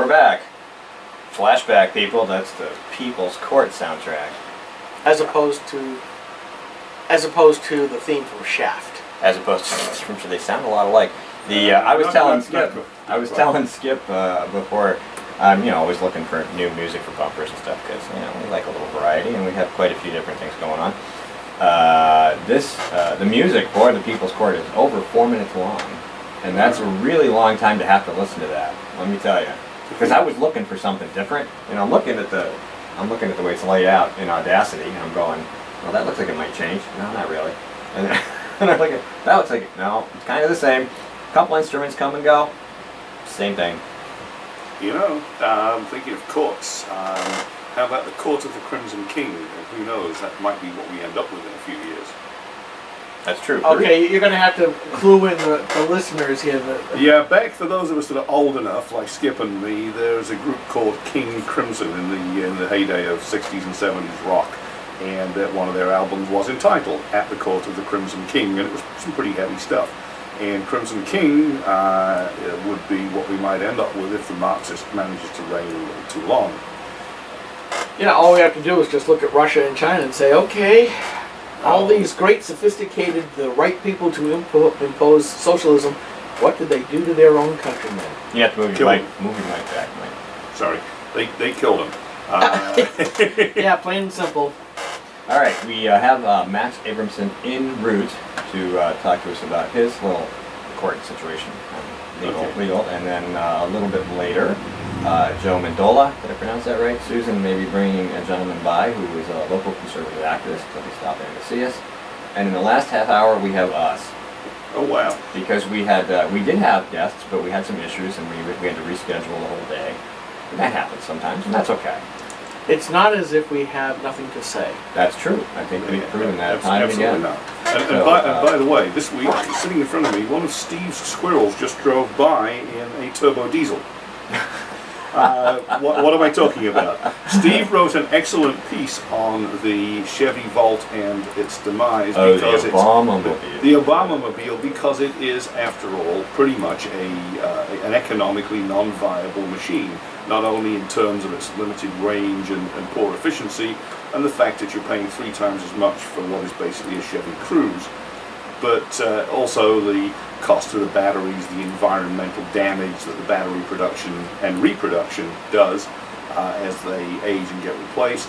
We're back. Flashback, people. That's the People's Court soundtrack. As opposed to the theme from Shaft. As opposed to, they sound a lot alike. I was telling Skip before. I'm always looking for new music for bumpers and stuff because we like a little variety and we have quite a few different things going on. The music for the People's Court is over 4 minutes long, and that's a really long time to have to listen to that. Let me tell you, because I was looking for something different. I'm looking at the way it's laid out in Audacity, and I'm going, well, that looks like it might change. No, not really. And then I'm like, that looks like no, it's kind of the same. A couple instruments come and go, same thing. I'm thinking of courts. How about the Court of the Crimson King? Who knows? That might be what we end up with in a few years. That's true. Okay, you're going to have to clue in the listeners here. Yeah, back for those of us that are old enough, like Skip and me, there's a group called King Crimson in the heyday of 60s and 70s rock, and one of their albums was entitled "At the Court of the Crimson King," and it was some pretty heavy stuff. And Crimson King would be what we might end up with if the Marxist manages to reign a little too long. All we have to do is just look at Russia and China and say, okay, all these great, sophisticated, the right people to impose socialism, what did they do to their own countrymen? You have to move your mic back, Mike. Sorry, they killed him. Yeah, plain and simple. All right, we have Max Abramson en route to talk to us about his little court situation, legal, and then a little bit later, Joe Mendola, did I pronounce that right? Susan may be bringing a gentleman by who is a local conservative activist. He'll be stopping to see us. And in the last half hour, we have us. Oh wow! Because we did have guests, but we had some issues, and we had to reschedule the whole day. And that happens sometimes, and that's okay. It's not as if we have nothing to say. That's true. I think we've proven that time and again. Not. And by the way, this week, sitting in front of me, one of Steve's squirrels just drove by in a turbo diesel. What am I talking about? Steve wrote an excellent piece on the Chevy Volt and its demise because the Obamamobile. The Obamamobile, because it is, after all, pretty much an economically non-viable machine. Not only in terms of its limited range and poor efficiency, and the fact that you're paying 3 times as much for what is basically a Chevy Cruze, but also the cost of the batteries, the environmental damage that the battery production and reproduction does as they age and get replaced,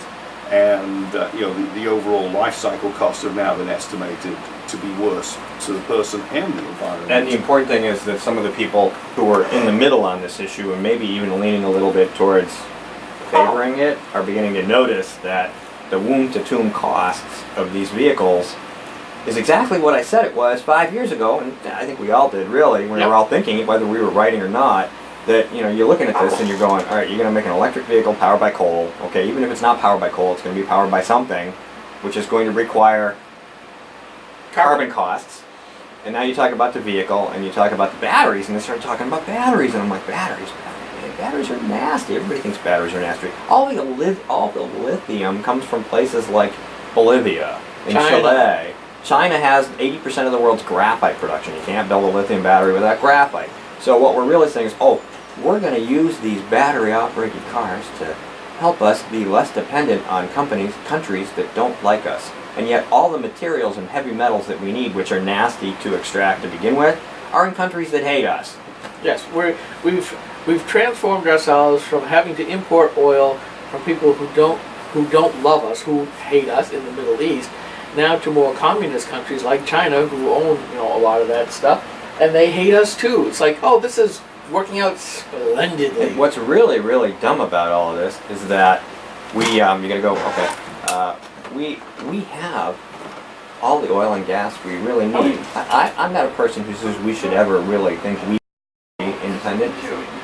and the overall life cycle costs have now been estimated to be worse to the person and the environment. And the important thing is that some of the people who are in the middle on this issue, and maybe even leaning a little bit towards favoring it, are beginning to notice that the womb-to-tomb costs of these vehicles is exactly what I said it was 5 years ago, and I think we all did, really, when we were all thinking it, whether we were writing or not, that you're looking at this and you're going, all right, you're going to make an electric vehicle powered by coal. Okay, even if it's not powered by coal, it's going to be powered by something, which is going to require carbon costs. And now you talk about the vehicle, and you talk about the batteries, and they start talking about batteries, and I'm like, batteries are nasty. Everybody thinks batteries are nasty. All the lithium comes from places like Bolivia and Chile. China has 80% of the world's graphite production. You can't build a lithium battery without graphite. So what we're really saying is, we're going to use these battery-operated cars to help us be less dependent on countries that don't like us. And yet all the materials and heavy metals that we need, which are nasty to extract to begin with, are in countries that hate us. Yes, we've transformed ourselves from having to import oil from people who don't love us, who hate us in the Middle East, now to more communist countries like China, who own a lot of that stuff, and they hate us too. It's like, this is working out splendidly. And what's really, really dumb about all of this is that we you're gonna go, okay. We have all the oil and gas we really need. I'm not a person who says we should ever really think we should be independent.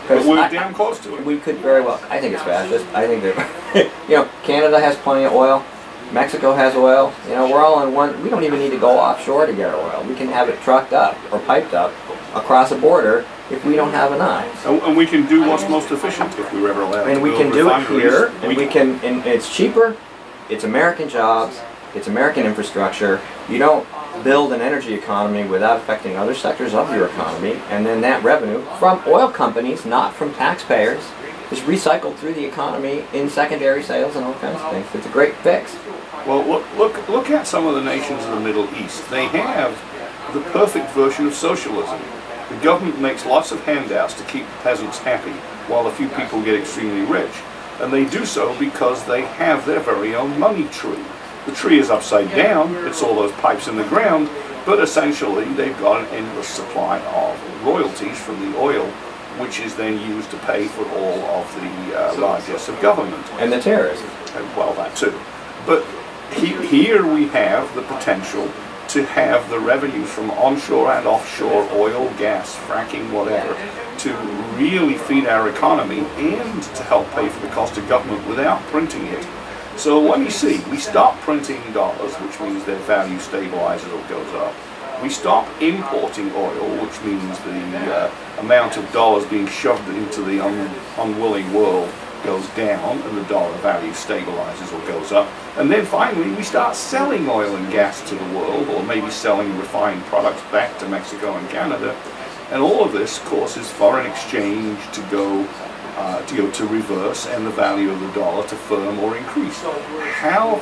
But we're damn close to it. We could very well. I think it's fascist. I think that Canada has plenty of oil. Mexico has oil. We're all in one. We don't even need to go offshore to get our oil. We can have it trucked up or piped up across a border if we don't have enough. And we can do what's most efficient if we were ever allowed to. And we can do it here, and it's cheaper. It's American jobs, it's American infrastructure. You don't build an energy economy without affecting other sectors of your economy, and then that revenue from oil companies, not from taxpayers, is recycled through the economy in secondary sales and all kinds of things. It's a great fix. Well, look at some of the nations of the Middle East. They have the perfect version of socialism. The government makes lots of handouts to keep the peasants happy, while a few people get extremely rich. And they do so because they have their very own money tree. The tree is upside down, it's all those pipes in the ground, but essentially they've got an endless supply of royalties from the oil, which is then used to pay for all of the largesse of government. And the terrorism. Well, that too. But here we have the potential to have the revenues from onshore and offshore oil, gas, fracking, whatever, to really feed our economy and to help pay for the cost of government without printing it. So let me see, we stop printing dollars, which means their value stabilizes or goes up. We stop importing oil, which means the amount of dollars being shoved into the unwilling world goes down and the dollar value stabilizes or goes up. And then finally we start selling oil and gas to the world, or maybe selling refined products back to Mexico and Canada. And all of this causes foreign exchange to go to reverse, and the value of the dollar to firm or increase. How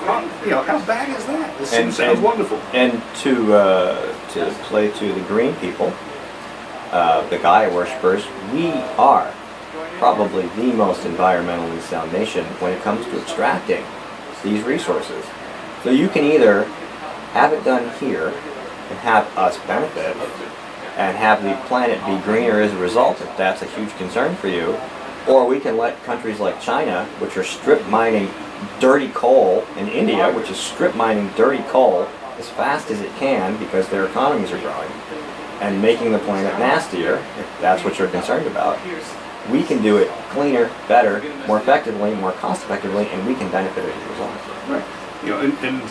bad is that? This sounds wonderful. And to play to the green people, the Gaia worshippers, we are probably the most environmentally sound nation when it comes to extracting these resources. So you can either have it done here and have us benefit and have the planet be greener as a result, if that's a huge concern for you, or we can let countries like China, which are strip mining dirty coal, and India, which is strip mining dirty coal as fast as it can because their economies are growing and making the planet nastier, if that's what you're concerned about. We can do it cleaner, better, more effectively, more cost effectively, and we can benefit as a result. Right. And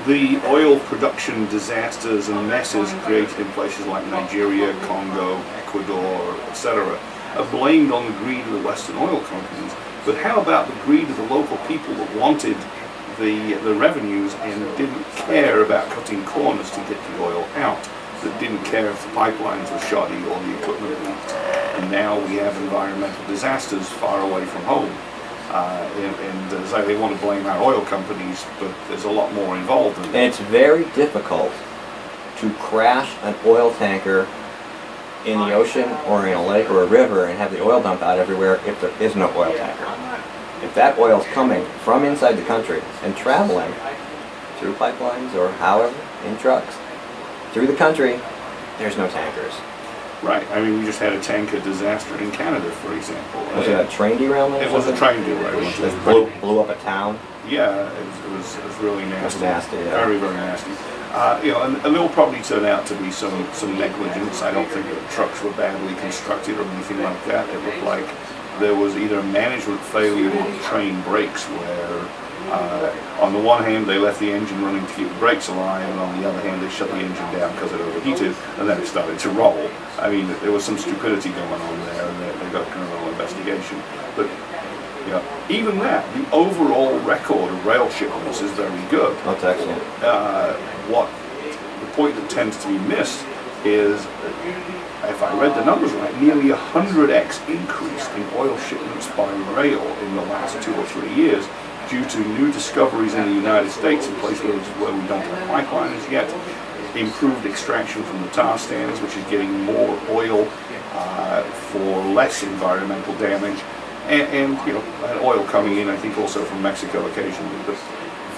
the oil production disasters and messes created in places like Nigeria, Congo, Ecuador, etc. are blamed on the greed of the Western oil companies. But how about the greed of the local people that wanted the revenues and didn't care about cutting corners to get the oil out, that didn't care if the pipelines were shoddy or the equipment leaked? And now we have environmental disasters far away from home. And as they want to blame our oil companies, but there's a lot more involved in it. And it's very difficult to crash an oil tanker in the ocean or in a lake or a river and have the oil dump out everywhere if there is no oil tanker. If that oil is coming from inside the country and traveling through pipelines or however, in trucks, through the country, there's no tankers. Right. I mean, we just had a tanker disaster in Canada, for example. Was it a train derailment? It was a train derailment. It blew up a town? Yeah, it was really nasty. It was nasty, yeah. Very, very nasty. And there will probably turn out to be some negligence. I don't think that the trucks were badly constructed or anything like that. It looked like there was either a management failure or the train brakes where on the one hand they left the engine running to keep the brakes alive, and on the other hand they shut the engine down because it overheated, and then it started to roll. I mean, there was some stupidity going on there, and they got a criminal investigation. But even that, the overall record of rail shipments is very good. That's excellent. The point that tends to be missed is, if I read the numbers right, nearly 100x increase in oil shipments by rail in the last 2 or 3 years, due to new discoveries in the United States in places where we don't have pipelines yet, improved extraction from the tar sands, which is getting more oil for less environmental damage, and oil coming in, I think, also from Mexico occasionally. But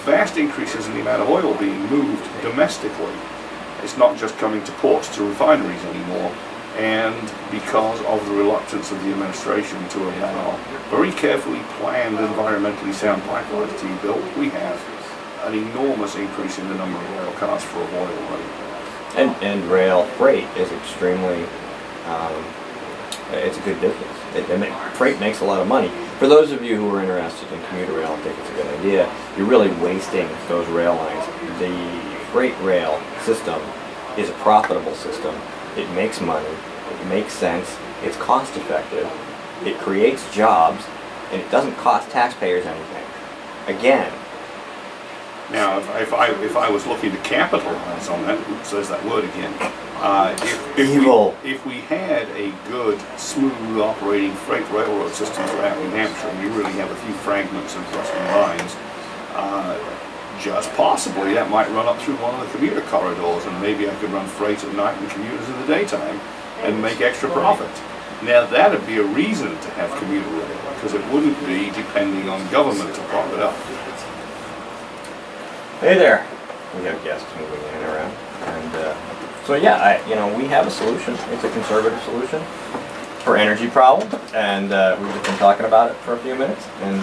vast increases in the amount of oil being moved domestically. It's not just coming to ports, to refineries anymore. And because of the reluctance of the administration to allow very carefully planned, environmentally sound pipelines to be built, we have an enormous increase in the number of rail cars for oil money. And rail freight is extremely, it's a good business. Freight makes a lot of money. For those of you who are interested in commuter rail and think it's a good idea, you're really wasting those rail lines. The freight rail system is a profitable system. It makes money, it makes sense, it's cost effective, it creates jobs, and it doesn't cost taxpayers anything. Again, Now, if I was looking to capitalize on that, oops, there's that word again. If we had a good, smooth operating freight railroad system throughout New Hampshire, and we really have a few fragments of rusting lines, just possibly that might run up through one of the commuter corridors, and maybe I could run freight at night and commuters in the daytime and make extra profit. Now that'd be a reason to have commuter rail, because it wouldn't be depending on government to prop it up. Hey there. We have guests moving in and around, and so yeah, we have a solution. It's a conservative solution for energy problem, and we've just been talking about it for a few minutes, and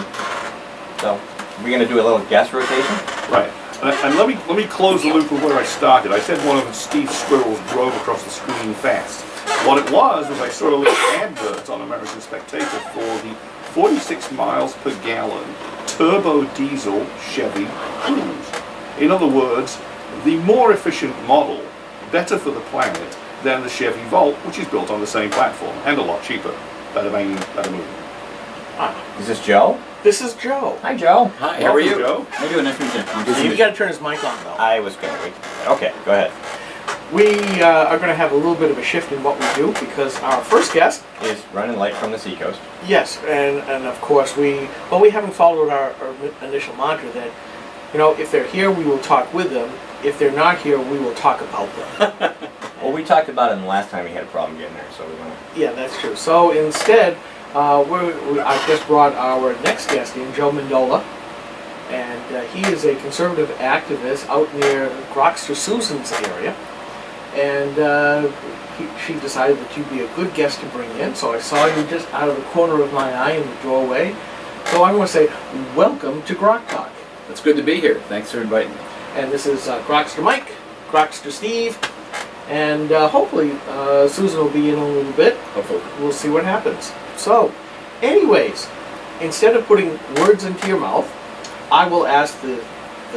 so we're going to do a little guest rotation. Right. And let me close the loop of where I started. I said one of Steve's squirrels drove across the screen fast. What it was I saw a little advert on American Spectator for the 46 miles per gallon turbo diesel Chevy Cruze. In other words, the more efficient model, better for the planet than the Chevy Volt, which is built on the same platform and a lot cheaper. Better bang, better move. Is this Joe? This is Joe. Hi, Joe. Hi, how are you? Joe. How you doing? Nice to meet you. You got to turn his mic on though. I was going to wait. Okay, go ahead. We are going to have a little bit of a shift in what we do because our first guest, Is running light from the seacoast. yes, and of course we haven't followed our initial mantra that, if they're here we will talk with them. If they're not here, we will talk about them. Well, we talked about it the last time he had a problem getting there, so we want to. Yeah, that's true. So instead, I've just brought our next guest in, Joe Mendola, and he is a conservative activist out near Grokster Susan's area, and she decided that you'd be a good guest to bring in, so I saw you just out of the corner of my eye in the doorway. So I want to say, welcome to GrokTALK. It's good to be here. Thanks for inviting me. And this is Grokster Mike, Grokster Steve, and hopefully Susan will be in a little bit. Hopefully. We'll see what happens. So, anyways, instead of putting words into your mouth, I will ask the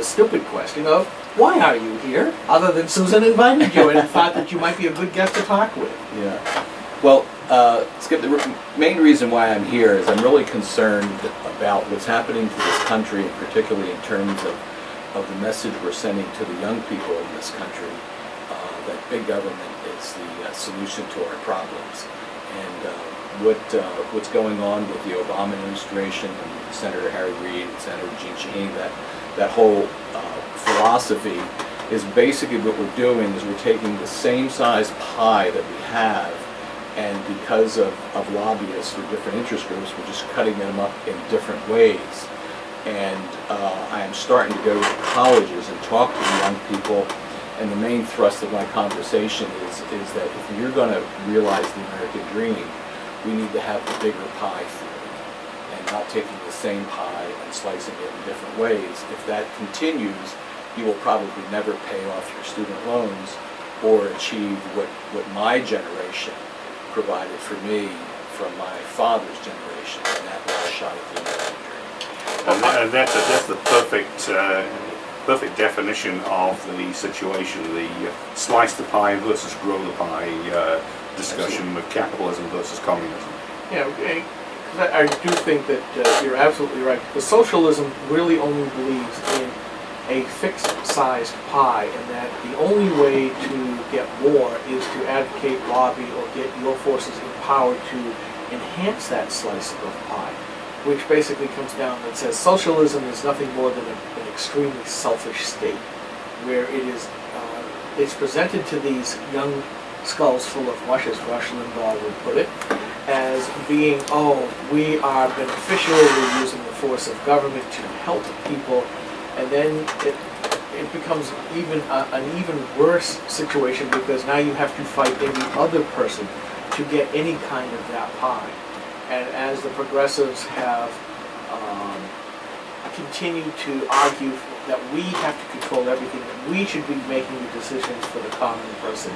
stupid question of, why are you here, other than Susan invited you and thought that you might be a good guest to talk with? Yeah. Well, Skip, the main reason why I'm here is I'm really concerned about what's happening to this country, and particularly in terms of the message we're sending to the young people in this country, that big government is the solution to our problems. And what's going on with the Obama administration and Senator Harry Reid and Senator Jeanne Shaheen, that whole philosophy is basically what we're doing is we're taking the same size pie that we have, and because of lobbyists for different interest groups, we're just cutting them up in different ways. And I am starting to go to colleges and talk to the young people, and the main thrust of my conversation is that if you're going to realize the American dream, we need to have the bigger pie theory, and not taking the same pie and slicing it in different ways. If that continues, you will probably never pay off your student loans or achieve what my generation provided for me from my father's generation, and that was a shot at the American dream. And that's the perfect definition of the situation, the slice the pie versus grow the pie discussion with capitalism versus communism. Yeah, okay. 'Cause I do think that you're absolutely right. The socialism really only believes in a fixed-sized pie, and that the only way to get more is to advocate, lobby, or get your forces empowered to enhance that slice of pie, which basically comes down and says socialism is nothing more than an extremely selfish state, where it is it's presented to these young skulls full of mush, as Rush Limbaugh would put it, as being, we are beneficial, we're using the force of government to help people, and then it becomes an even worse situation, because now you have to fight every other person to get any kind of that pie. And as the progressives have continued to argue that we have to control everything, that we should be making the decisions for the common person,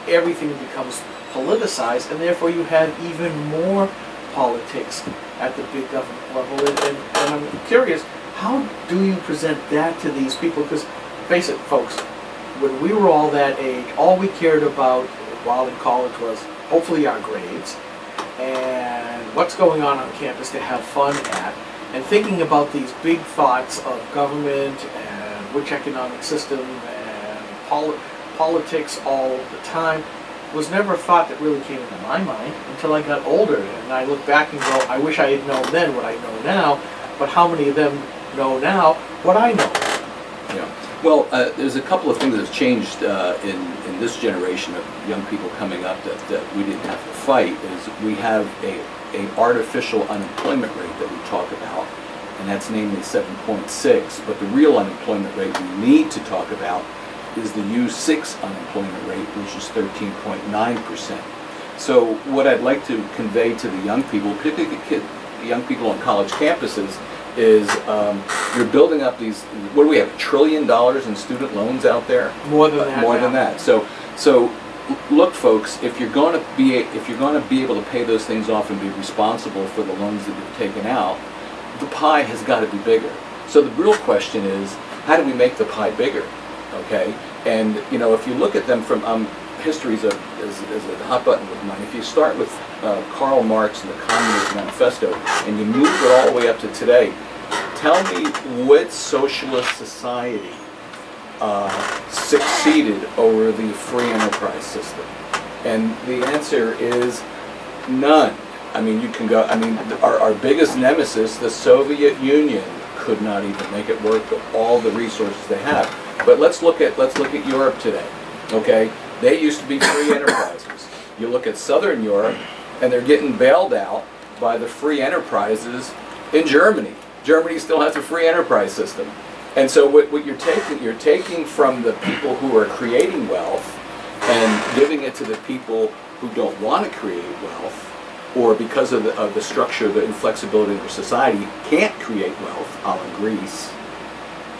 everything becomes politicized, and therefore you have even more politics at the big government level. And I'm curious, how do you present that to these people? Because face it, folks, when we were all that age, all we cared about while in college was hopefully our grades and what's going on campus to have fun at, and thinking about these big thoughts of government and which economic system and politics all the time was never a thought that really came into my mind until I got older. And I look back and go, I wish I had known then what I know now, but how many of them know now what I know? Yeah. Well, there's a couple of things that have changed in this generation of young people coming up that we didn't have to fight. Is we have a artificial unemployment rate that we talk about, and that's namely 7.6. But the real unemployment rate we need to talk about is the U6 unemployment rate, which is 13.9%. So what I'd like to convey to the young people, particularly the young people on college campuses, is you're building up these, what do we have, $1 trillion in student loans out there? More than that. More than that. So look, folks, if you're going to be able to pay those things off and be responsible for the loans that you've taken out, the pie has got to be bigger. So the real question is, how do we make the pie bigger? Okay, and if you look at them from histories as a hot button with mine. If you start with Karl Marx and the Communist Manifesto, and you move it all the way up to today, tell me which socialist society succeeded over the free enterprise system, and the answer is none. I mean, you can go. I mean, our biggest nemesis, the Soviet Union, could not even make it work with all the resources they have. But let's look at Europe today. Okay, they used to be free enterprises. You look at Southern Europe, and they're getting bailed out by the free enterprises in Germany. Germany still has a free enterprise system. And so what you're taking from the people who are creating wealth and giving it to the people who don't want to create wealth, or because of the structure, the inflexibility of their society, can't create wealth, a la Greece.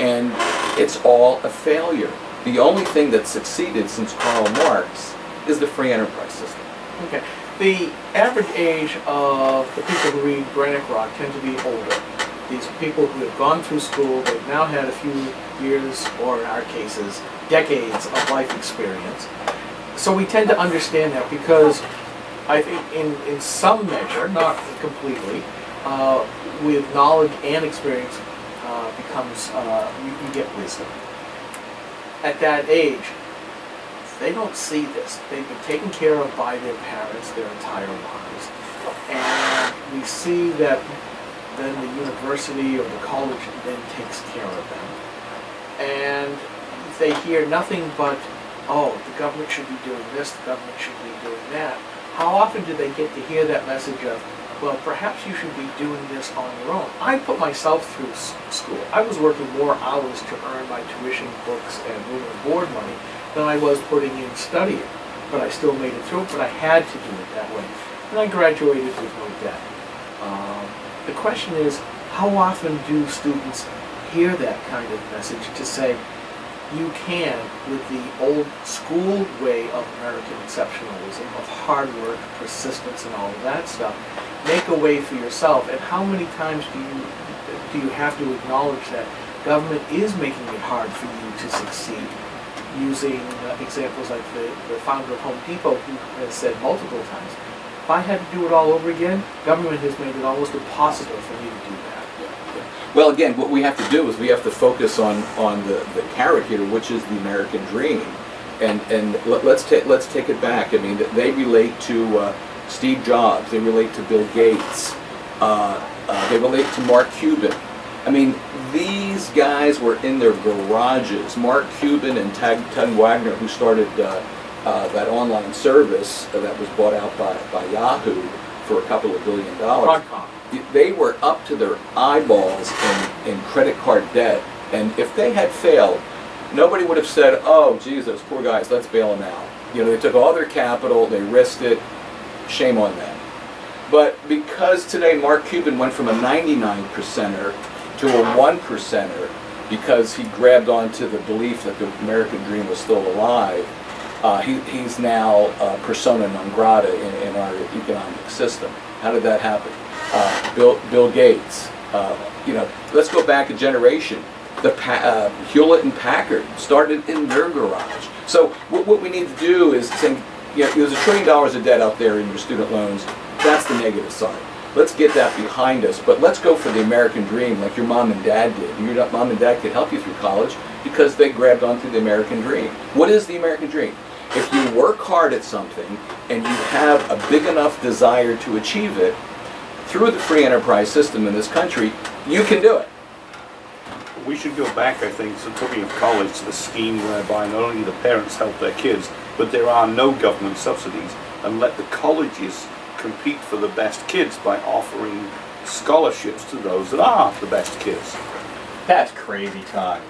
And it's all a failure. The only thing that's succeeded since Karl Marx is the free enterprise system. Okay. The average age of the people who read GrokTALK tend to be older. These are people who have gone through school, they've now had a few years, or in our cases, decades of life experience. So we tend to understand that because I think in some measure, not completely, with knowledge and experience becomes, you get wisdom. At that age, they don't see this. They've been taken care of by their parents their entire lives. And we see that then the university or the college then takes care of them. And they hear nothing but, oh, the government should be doing this, the government should be doing that. How often do they get to hear that message of, well, perhaps you should be doing this on your own? I put myself through school. I was working more hours to earn my tuition, books, and room and board money than I was putting in studying. But I still made it through, but I had to do it that way. And I graduated with no debt. The question is, how often do students hear that kind of message to say, you can, with the old school way of American exceptionalism, of hard work, persistence, and all of that stuff, make a way for yourself? And how many times do you have to acknowledge that government is making it hard for you to succeed? Using examples like the founder of Home Depot, who has said multiple times, if I had to do it all over again, government has made it almost impossible for me to do that. Well, again, what we have to do is we have to focus on the carrot here, which is the American dream, and let's take it back. I mean, they relate to Steve Jobs, they relate to Bill Gates, they relate to Mark Cuban. I mean, these guys were in their garages. Mark Cuban and Tug Wagner, who started that online service that was bought out by Yahoo for a couple of $2 billion. Broadcom. They were up to their eyeballs in credit card debt, and if they had failed, nobody would have said, oh, geez, those poor guys, let's bail them out. You know, they took all their capital, they risked it, shame on them. But because today Mark Cuban went from a 99%er to a 1%er because he grabbed onto the belief that the American dream was still alive, he's now persona non grata in our economic system. How did that happen? Bill Gates. Let's go back a generation. The Hewlett and Packard started in their garage. So what we need to do is think, there's $1 trillion of debt out there in your student loans. That's the negative side. Let's get that behind us. But let's go for the American dream like your mom and dad did. Your mom and dad could help you through college. because they grabbed onto the American dream. What is the American dream? If you work hard at something and you have a big enough desire to achieve it, through the free enterprise system in this country, you can do it. We should go back, I think, so talking of college, to the scheme whereby not only the parents help their kids, but there are no government subsidies, and let the colleges compete for the best kids by offering scholarships to those that are the best kids. That's crazy talk.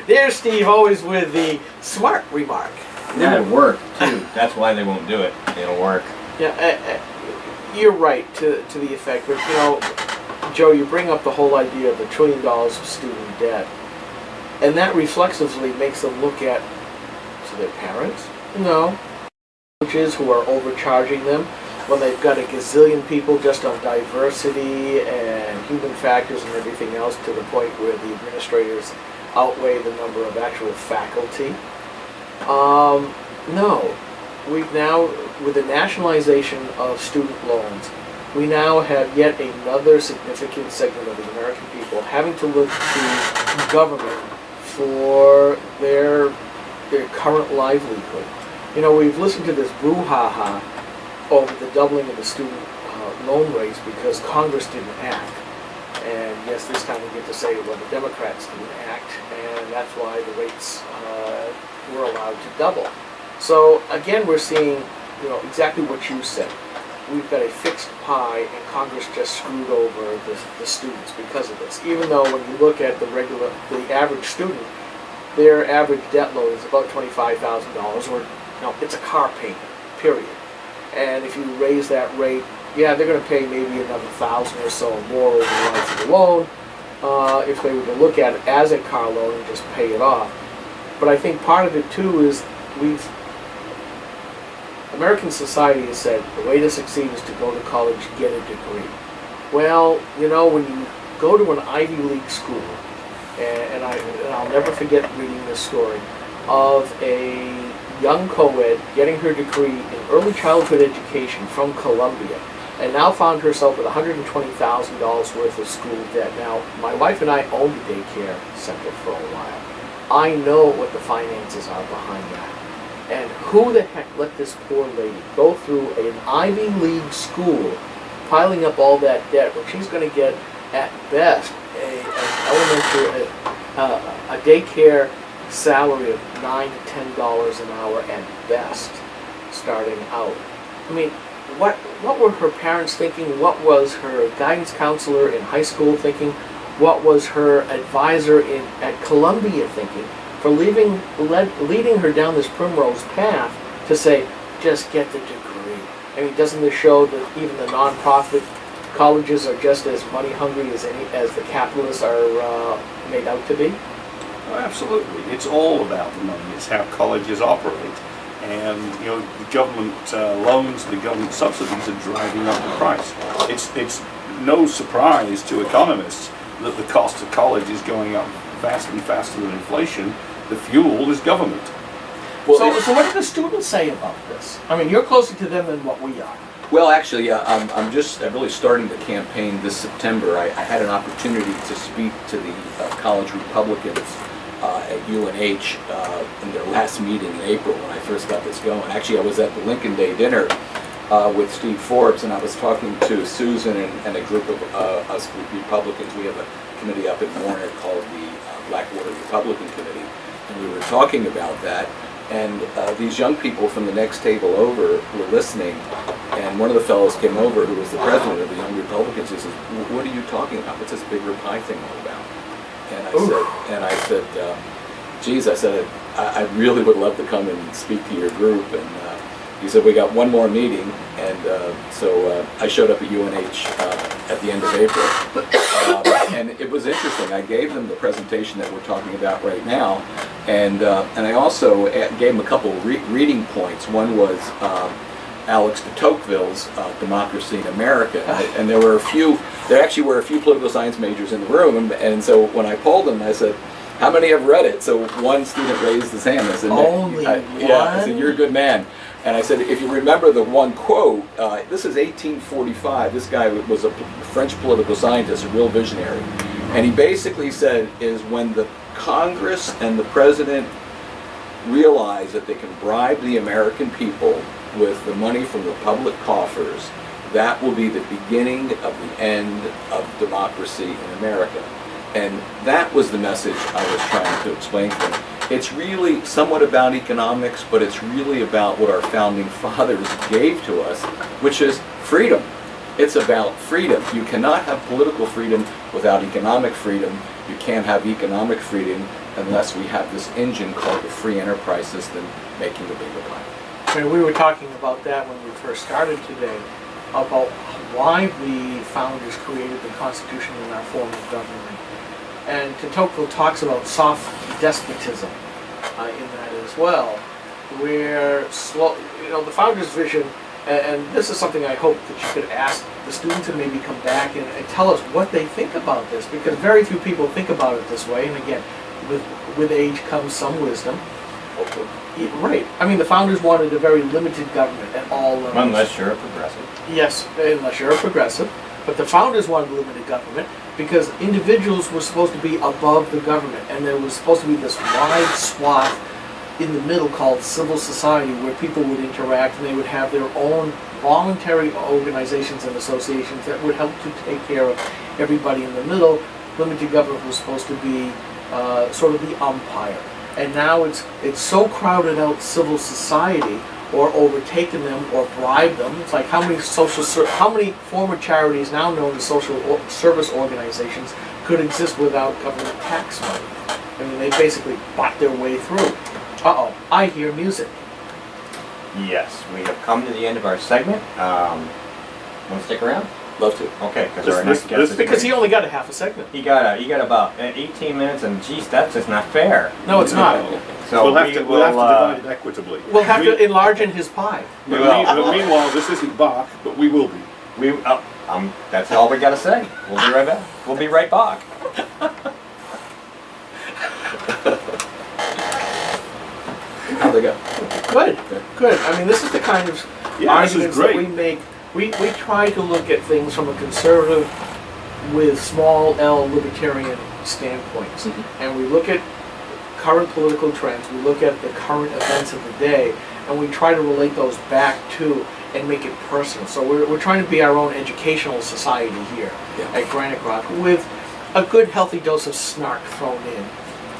There's Steve, always with the smart remark. That'll work too. That's why they won't do it. It'll work. Yeah, you're right to the effect, but you know, Joe, you bring up the whole idea of the $1 trillion of student debt, and that reflexively makes them look at, to their parents? No. Coaches who are overcharging them when they've got a gazillion people just on diversity and human factors and everything else, to the point where the administrators outweigh the number of actual faculty. No. We've now, with the nationalization of student loans, we now have yet another significant segment of the American people having to look to government for their current livelihood. You know, we've listened to this brouhaha over the doubling of the student loan rates because Congress didn't act. And yes, this time we get to say, well, the Democrats didn't act, and that's why the rates were allowed to double. So again, we're seeing, you know, exactly what you said. We've got a fixed pie, and Congress just screwed over the students because of this. Even though when you look at the average student, their average debt load is about $25,000, or it's a car payment, period. And if you raise that rate, yeah, they're going to pay maybe another $1,000 or so more over the life of the loan if they were to look at it as a car loan and just pay it off. But I think part of it too is American society has said the way to succeed is to go to college, get a degree. Well, you know, when you go to an Ivy League school, and I'll never forget reading this story of a young co-ed getting her degree in early childhood education from Columbia, and now found herself with $120,000 worth of school debt. Now, my wife and I owned a daycare center for a while. I know what the finances are behind that. And who the heck let this poor lady go through an Ivy League school, piling up all that debt, when she's going to get, at best, a daycare salary of $9 to $10 an hour at best, starting out? I mean, what were her parents thinking? What was her guidance counselor in high school thinking? What was her advisor at Columbia thinking for leading her down this primrose path to say, just get the degree? I mean, doesn't this show that even the non-profit colleges are just as money hungry as the capitalists are made out to be? Oh, absolutely. It's all about the money. It's how colleges operate. And, you know, the government loans, the government subsidies are driving up the price. It's no surprise to economists that the cost of college is going up vastly faster than inflation. The fuel is government. Well, so what do the students say about this? I mean, you're closer to them than what we are. Well, actually, I'm really starting the campaign this September. I had an opportunity to speak to the college Republicans at UNH in their last meeting in April when I first got this going. Actually, I was at the Lincoln Day dinner with Steve Forbes, and I was talking to Susan and a group of us Republicans. We have a committee up in Warner called the Blackwater Republican Committee, and we were talking about that. And these young people from the next table over were listening, and one of the fellows came over who was the president of the Young Republicans. He says, "What are you talking about? What's this bigger pie thing all about?" And I said, geez, I said, I really would love to come and speak to your group. And he said, we got one more meeting. And so I showed up at UNH at the end of April. And it was interesting. I gave them the presentation that we're talking about right now. And I also gave them a couple of reading points. One was Alex de Tocqueville's Democracy in America. And there actually were a few political science majors in the room. And so when I polled them, I said, how many have read it? So one student raised his hand. I said, only one? Yeah, I said, you're a good man. And I said, if you remember the one quote, this is 1845. This guy was a French political scientist, a real visionary. And he basically said is when the Congress and the president realize that they can bribe the American people with the money from the public coffers, that will be the beginning of the end of democracy in America. And that was the message I was trying to explain to them. It's really somewhat about economics, but it's really about what our founding fathers gave to us, which is freedom. It's about freedom. You cannot have political freedom without economic freedom. You can't have economic freedom unless we have this engine called the free enterprise system making the bigger pie. I mean, we were talking about that when we first started today, about why the founders created the Constitution in our form of government. And Tocqueville talks about soft despotism in that as well, where the founders' vision, and this is something I hope that you could ask the students and maybe come back and tell us what they think about this, because very few people think about it this way. And again, with age comes some wisdom. Right. I mean, the founders wanted a very limited government at all levels. Unless you're a progressive. Yes, unless you're a progressive. But the founders wanted limited government because individuals were supposed to be above the government, and there was supposed to be this wide swath in the middle called civil society where people would interact and they would have their own voluntary organizations and associations that would help to take care of everybody in the middle. Limited government was supposed to be sort of the umpire. And now it's so crowded out civil society, or overtaken them, or bribed them. It's like how many former charities now known as social service organizations could exist without government tax money? I mean, they basically bought their way through. Uh-oh, I hear music. Yes, we have come to the end of our segment. Want to stick around? Love to. Okay, because our next guest is Because he only got a half a segment. He got about 18 minutes, and geez, that's just not fair. No, it's not. So we'll have to divide it equitably. We'll have to enlarge in his pie. But meanwhile, this isn't Bach, but we will be. That's all we got to say. We'll be right back. We'll be right back. How'd they go? Good. I mean, this is the kind of arguments that we make. We try to look at things from a conservative with small L libertarian standpoints. Mm-hmm. And we look at current political trends, we look at the current events of the day, and we try to relate those back to and make it personal. So we're trying to be our own educational society here at Granite Rock with a good healthy dose of snark thrown in.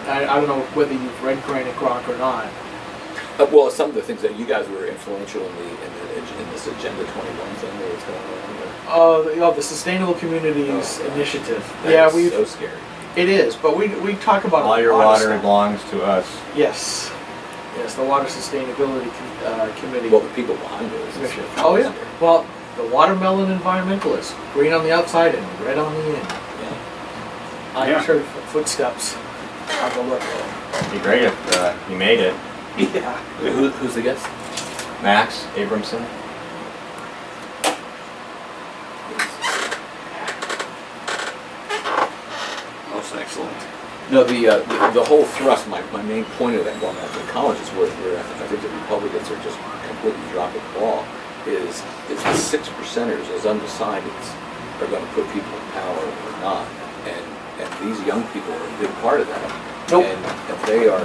I don't know whether you've read Granite Rock or not. Well, some of the things that you guys were influential in this Agenda 21 thing that was going on. The Sustainable Communities Initiative. That is so scary. It is, but we talk about All your water belongs to us. Yes, the Water Sustainability Committee. Well, the people behind it. Commission. Oh yeah. Well, the watermelon environmentalists, green on the outside and red on the in. Yeah. I heard footsteps on the look. It'd be great if you made it. Yeah. Who's the guest? Max Abramson. Most excellent. No, the whole thrust, my main point of that going back to colleges where I think the Republicans are just completely dropping the ball is the 6%ers, those undecideds, are going to put people in power or not. And these young people are a big part of that. Nope. And they are,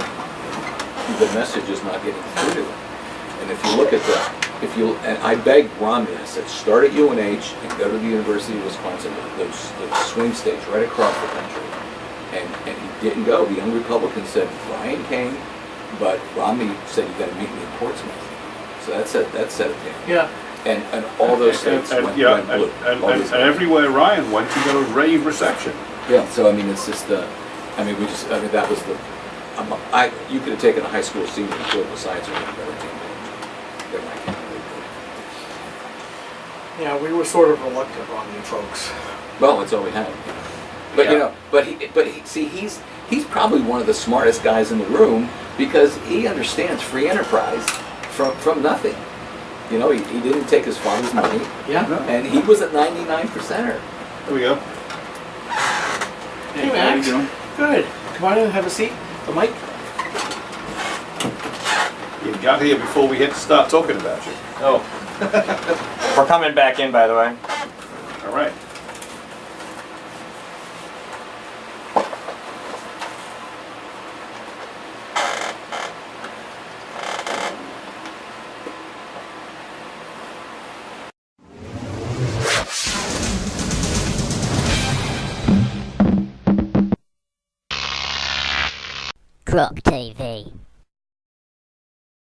the message is not getting through to them. And if you look at and I begged Romney, I said, start at UNH and go to the University of Wisconsin, those swing states right across the country. And he didn't go. The young Republicans said, Ryan came, but Romney said, you got to meet me in Portsmouth. So that set it down. Yeah. And all those states went blue. And everywhere Ryan went, he got a rave reception. Yeah, so I mean, it's just, that was the, you could have taken a high school senior in political science or a better campaign than my candidate did. Yeah, we were sort of reluctant on you folks. Well, that's all we had. But he's probably one of the smartest guys in the room because he understands free enterprise from nothing. You know, he didn't take his father's money. Yeah. No. And he was a 99%er. There we go. Hey, Max. How you doing? Good. Come on in and have a seat. The mic. You got here before we had to start talking about you. Oh. We're coming back in, by the way. All right. Grok TV.